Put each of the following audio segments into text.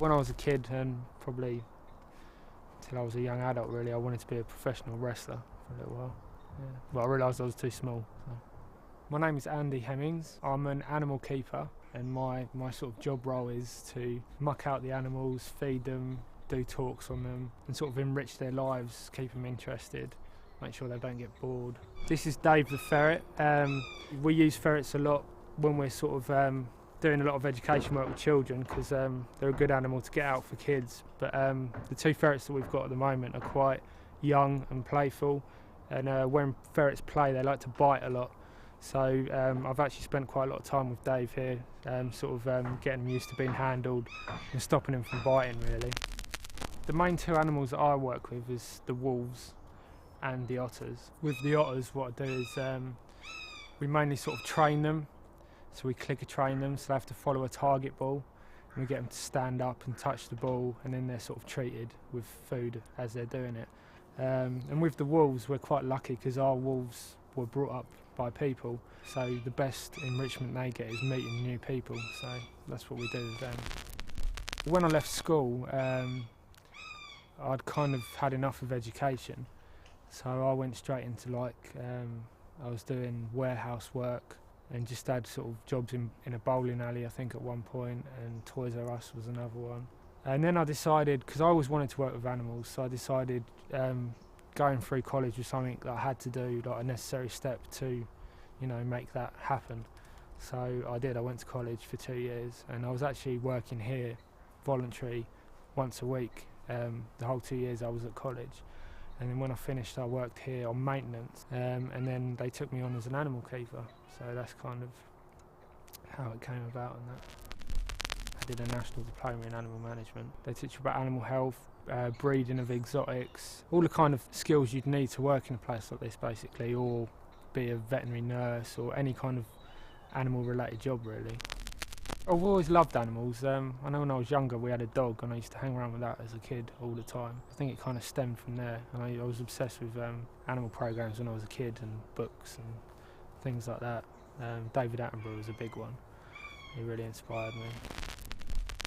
When I was a kid, and probably till I was a young adult really, I wanted to be a professional wrestler for a little while. Yeah. But I realised I was too small. So. My name is Andy Hemmings. I'm an animal keeper, and my sort of job role is to muck out the animals, feed them, do talks on them, and sort of enrich their lives, keep them interested, make sure they don't get bored. This is Dave the ferret. We use ferrets a lot when we're sort of doing a lot of education work with children, because they're a good animal to get out for kids. But the two ferrets that we've got at the moment are quite young and playful, and when ferrets play they like to bite a lot. So I've actually spent quite a lot of time with Dave here, sort of getting them used to being handled and stopping them from biting really. The main two animals that I work with is the wolves and the otters. With the otters, what I do is we mainly sort of train them. So we clicker train them, so they have to follow a target ball, and we get them to stand up and touch the ball, and then they're sort of treated with food as they're doing it. And with the wolves, we're quite lucky because our wolves were brought up by people, so the best enrichment they get is meeting new people, so that's what we do with them. When I left school, I'd kind of had enough of education, so I went straight into I was doing warehouse work and just had sort of jobs in a bowling alley I think at one point, and Toys R Us was another one. And then I decided, because I always wanted to work with animals, so I decided going through college was something that I had to do, like a necessary step to, make that happen. So I did. I went to college for 2 years, and I was actually working here, voluntary, once a week. The whole 2 years I was at college, and then when I finished, I worked here on maintenance, and then they took me on as an animal keeper. So that's kind of how it came about. And that I did a national diploma in animal management. They teach you about animal health, breeding of exotics, all the kind of skills you'd need to work in a place like this basically, or be a veterinary nurse or any kind of animal related job really. I've always loved animals. I know when I was younger we had a dog, and I used to hang around with that as a kid all the time. I think it kind of stemmed from there, and I was obsessed with animal programs when I was a kid, and books and things like that. David Attenborough was a big one. He really inspired me.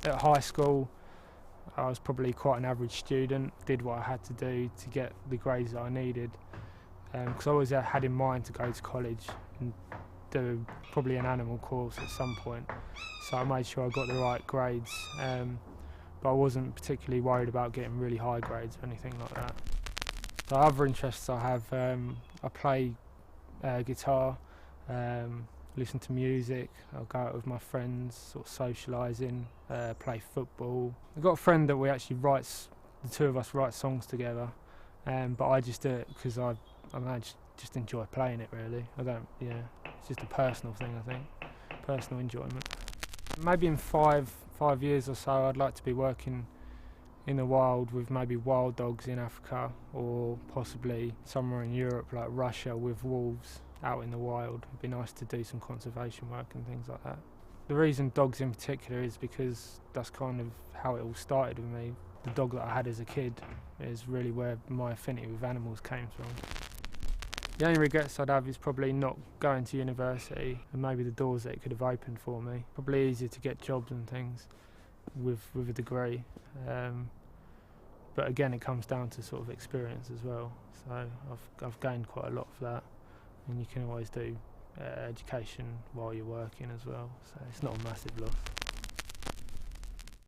At high school I was probably quite an average student, did what I had to do to get the grades that I needed, because I always had in mind to go to college and do probably an animal course at some point, so I made sure I got the right grades, but I wasn't particularly worried about getting really high grades or anything like that. So other interests I have, I play guitar, listen to music, I'll go out with my friends, sort of socialising, play football. I've got a friend that the two of us write songs together, but I just do it because I just enjoy playing it really. It's just a personal thing I think, personal enjoyment. Maybe in five years or so I'd like to be working in the wild with maybe wild dogs in Africa, or possibly somewhere in Europe like Russia with wolves out in the wild. It'd be nice to do some conservation work and things like that. The reason dogs in particular is because that's kind of how it all started with me. The dog that I had as a kid is really where my affinity with animals came from. The only regrets I'd have is probably not going to university, and maybe the doors that it could have opened for me. Probably easier to get jobs and things with a degree, but again it comes down to sort of experience as well. So I've gained quite a lot of that, and you can always do education while you're working as well, so it's not a massive loss.